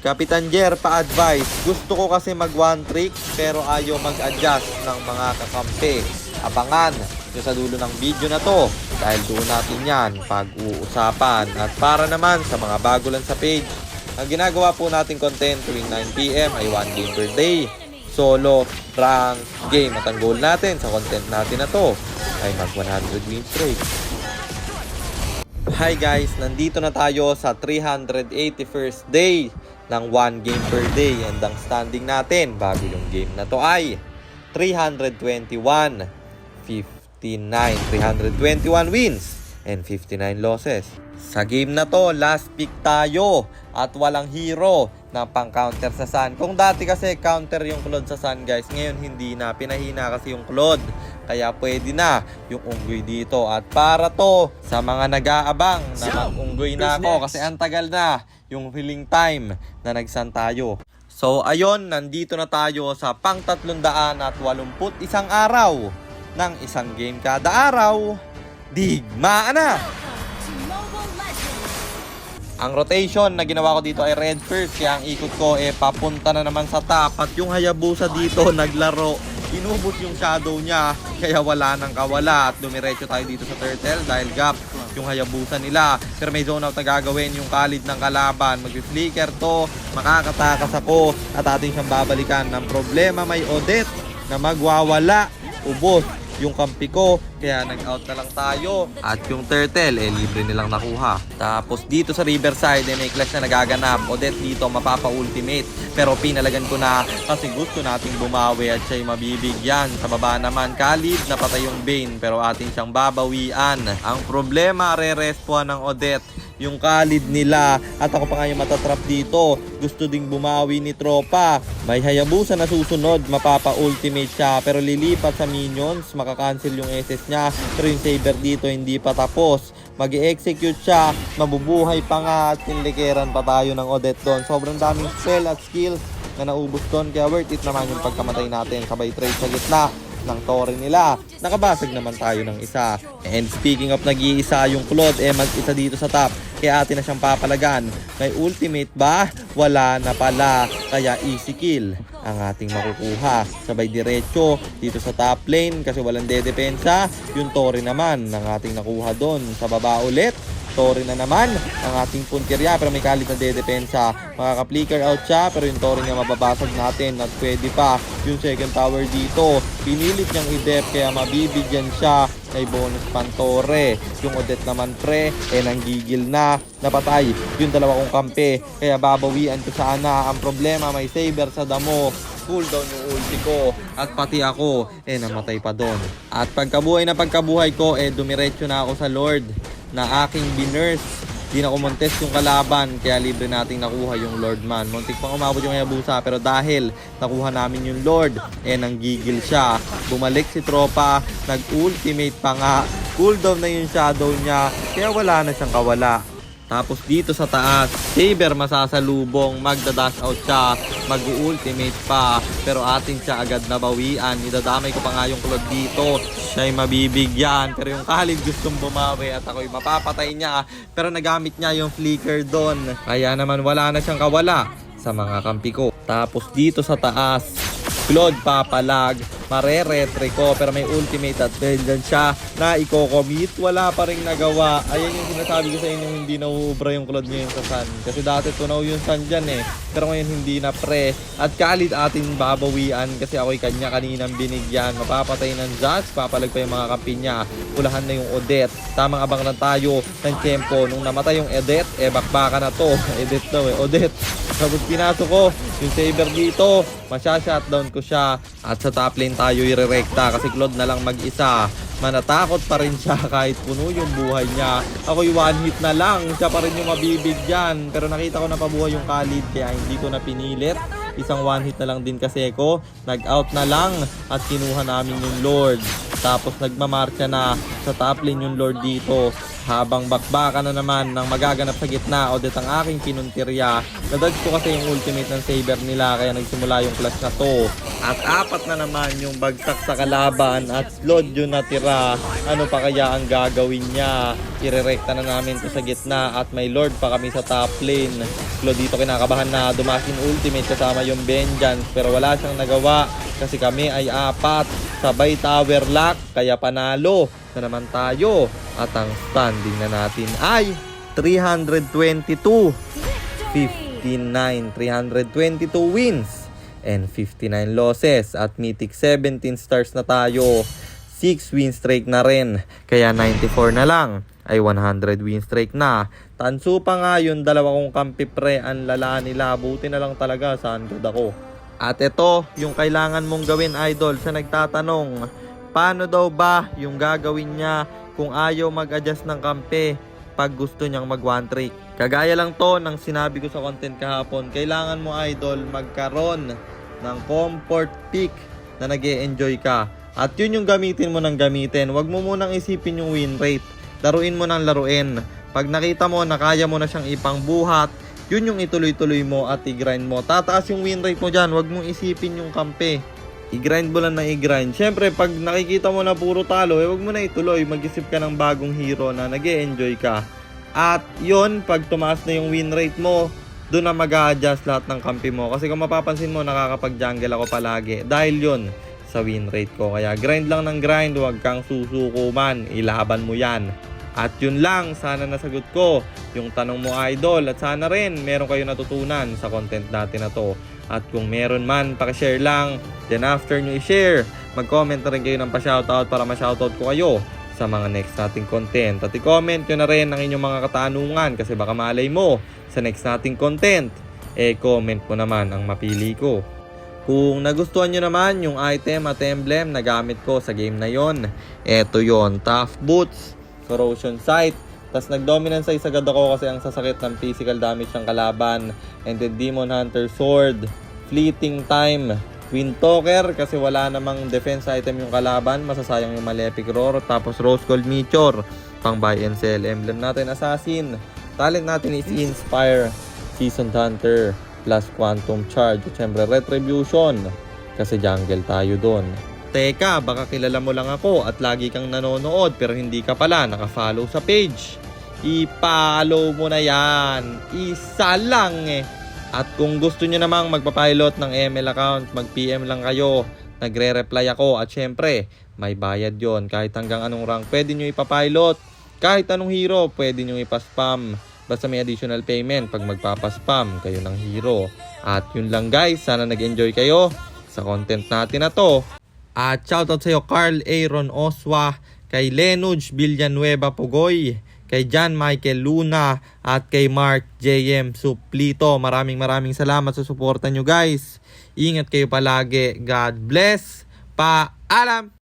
Kapitan Jer, pa-advise. Gusto ko kasi mag one trick pero ayaw mag-adjust ng mga kakampi. Abangan nyo sa dulo ng video na to dahil doon natin yan pag-uusapan. At para naman sa mga bago lang sa page, ang ginagawa po natin content tuwing 9 PM ay 1 game per day. Solo, rank, game. At ang goal natin sa content natin na to ay mag 100 wins straight. Hi guys, nandito na tayo sa 381st day ng 1 game per day. And ang standing natin bago yung game na to ay 321, 59, 321 wins and 59 losses. Sa game na to, last pick tayo at walang hero na pang counter sa Sun. Kung dati kasi counter yung Claude sa Sun guys, ngayon hindi na, pinahina kasi yung Claude. Kaya pwede na yung unggoy dito. At para to sa mga nag-aabang na mag-unggoy na ako kasi ang tagal na yung healing time na nagsan tayo. So ayun, nandito na tayo sa pang 381 araw ng isang game kada araw. Digmaan na! Ang rotation na ginawa ko dito ay red first, kaya ang ikot ko papunta na naman sa top. At yung Hayabusa dito naglaro, inubos yung shadow niya, kaya wala nang kawala. At dumiretso tayo dito sa turtle dahil gap yung Hayabusa nila. Pero may zone out na gagawin yung Khalid ng kalaban. Mag-flicker to, makakatakas ako at ating siyang babalikan. Ng problema, may Odette na magwawala, ubos yung kampi ko, kaya nag-out na lang tayo. At yung turtle, libre nilang nakuha. Tapos dito sa Riverside, may clash na nagaganap. Odette dito, mapapa-ultimate. Pero pinalagan ko na kasi gusto nating bumawi at siya'y mabibigyan. Sa baba naman, Khalid, napatay yung Bane, pero ating siyang babawian. Ang problema, re-respawn ng Odette yung Khalid nila at ako pa nga yung matatrap dito. Gusto ding bumawi ni tropa. May Hayabusa na susunod, mapapa-ultimate siya pero lilipat sa minions, makakancel yung SS niya. Pero yung Saber dito hindi pa tapos, mag-execute siya, mabubuhay pa nga at tinlikeran pa tayo ng Odette doon. Sobrang daming spell at skills na naubos doon, kaya worth it naman yung pagkamatay natin. Sabay trade sa gitna ng tore nila. Nakabasag naman tayo ng isa. And speaking of nag-iisa yung Claude, mag-isa dito sa top, kaya atin na siyang papalagan. May ultimate ba? Wala na pala, kaya easy kill ang ating makukuha. Sabay diretso dito sa top lane kasi walang dedepensa. Yung tore naman ng ating nakuha doon. Sa baba ulit, tore na naman ang ating puntirya pero may Khalid na dedepensa. Makaka-flicker out siya pero yung tore niya mababasag natin at pwede pa yung second tower dito. Pinilit niyang i-dep kaya mabibigyan siya. May bonus pantore. Yung Odette naman pre, nanggigil na. Napatay yung dalawa kong kampe. Kaya babawian ko sana. Ang problema, may Saber sa damo. Cooldown yung ulti ko. At pati ako, namatay pa doon. At pagkabuhay ko, dumiretso na ako sa Lord na aking binurse. Di na kumontes yung kalaban, kaya libre nating nakuha yung Lord man. Muntik pang umabot yung Hayabusa pero dahil nakuha namin yung Lord, nanggigil siya. Bumalik si tropa, nag-ultimate pa nga. Cooldown na yung shadow niya, kaya wala na siyang kawala. Tapos dito sa taas, Saber masasalubong, magda-dash out siya, mag-ultimate pa, pero atin siya agad nabawian. Idadamay ko pa nga yung Claude dito, siya'y mabibigyan, pero yung Khalid gustong bumawi at ako'y mapapatay niya, pero nagamit niya yung flicker doon, kaya naman wala na siyang kawala sa mga kampi ko. Tapos dito sa taas, Claude papalag, mare-retre ko pero may ultimate at dyan siya na i-commit, wala pa rin nagawa. Ayan yung sinasabi ko sa inyo, hindi nauubra yung Claude ngayon sa Sun kasi dati tunaw yung Sun dyan pero ngayon hindi na pre. At Khalid ating babawian kasi ako'y kanya kaninang binigyan. Mapapatay ng Zats, papalag pa yung mga kampi niya, ulahan na yung Odette. Tamang abang lang tayo ng tempo. Nung namatay yung Odette, bakbaka na to. Odette daw Odette. Tapos pinasok ko yung Saber dito, masya-shutdown ko siya. At sa top lane tayo irerekta kasi Claude na lang mag-isa. Manatakot pa rin siya kahit puno yung buhay niya. Ako'y one hit na lang, siya pa rin yung mabibigyan. Pero nakita ko na pabuhay yung Khalid kaya hindi ko na pinilit. Isang one hit na lang din kasi ko. Nag-out na lang at kinuha namin yung Lord. tapos nagmamarcha na sa top lane yung Lord dito. Habang bakbaka na naman ng magaganap sa gitna, Odette ang aking pinuntirya. Nadodge ko kasi yung ultimate ng Saber nila kaya nagsimula yung clash na to. At apat na naman yung bagsak sa kalaban at Slod yung natira. Ano pa kaya ang gagawin niya? Irerekta na namin to sa gitna at may Lord pa kami sa top lane. Slod dito kinakabahan na dumasin ultimate kasama yung Vengeance pero wala siyang nagawa kasi kami ay apat. Sabay tower lock kaya panalo na naman tayo. At ang standing na natin ay 322, 59, 322 wins and 59 losses. At mythic 17 stars na tayo. 6 win streak na rin. Kaya 94 na lang ay 100 win streak na. Tanso pa nga yung dalawa kong kampi pre. Ang lala nila. Buti na lang talaga saan good ako. At ito yung kailangan mong gawin idol sa nagtatanong. Paano daw ba yung gagawin niya kung ayaw mag-adjust ng kampe pag gusto niyang mag one trick? Kagaya lang to ng sinabi ko sa content kahapon, kailangan mo idol magkaroon ng comfort pick na nag-e-enjoy ka. At yun yung gamitin mo ng gamitin. Huwag mo munang isipin yung win rate. Laruin mo ng laruin. Pag nakita mo na kaya mo na siyang ipangbuhat, yun yung ituloy-tuloy mo at i-grind mo. Tataas yung win rate mo dyan. Huwag mong isipin yung kampe. I-grind mo lang na i-grind. Siyempre, pag nakikita mo na puro talo, huwag mo na ituloy. Mag-isip ka ng bagong hero na nag-e-enjoy ka. At yun, pag tumaas na yung win rate mo, doon na mag-a-adjust lahat ng kampi mo. Kasi kung mapapansin mo, nakakapag-jungle ako palagi. Dahil yun, sa win rate ko. Kaya grind lang ng grind, huwag kang susuko man. Ilaban mo yan. At yun lang, sana nasagot ko yung tanong mo idol. At sana rin, meron kayo natutunan sa content natin na to. At kung meron man, pakishare lang. Then after nyo i-share, mag-comment na rin kayo ng pa-shoutout para ma-shoutout ko kayo sa mga next nating content. At i-comment nyo na rin ang inyong mga katanungan kasi baka malay mo sa next nating content. Comment mo naman ang mapili ko. Kung nagustuhan nyo naman yung item at emblem na gamit ko sa game na yon, eto yon, Tough Boots, Corrosion Sight. Tapos nag-dominant size agad ako kasi ang sasakit ng physical damage ng kalaban. And then Demon Hunter Sword, Fleeting Time, Wind Talker kasi wala namang defense item yung kalaban. Masasayang yung Malefic Roar. Tapos Rose Gold Meteor, pang buy and sell. Emblem natin Assassin. Talent natin is Inspire, Seasoned Hunter, plus Quantum Charge. At syempre Retribution kasi jungle tayo doon. Teka, baka kilala mo lang ako at lagi kang nanonood pero hindi ka pala naka-follow sa page. I-follow mo na yan. Isa lang eh. At kung gusto nyo namang magpapilot ng ML account, mag-PM lang kayo. Nagre-reply ako at syempre, may bayad yon. Kahit hanggang anong rank pwede nyo ipapilot. Kahit anong hero pwede nyo ipaspam. Basta may additional payment pag magpapaspam kayo ng hero. At yun lang guys, sana nag-enjoy kayo sa content natin na to. At shoutout sa iyo Carl Aaron Oswa, kay Lenuj Villanueva Pugoy, kay John Michael Luna, at kay Mark JM Suplito. Maraming salamat sa suporta nyo guys. Ingat kayo palagi. God bless. Paalam!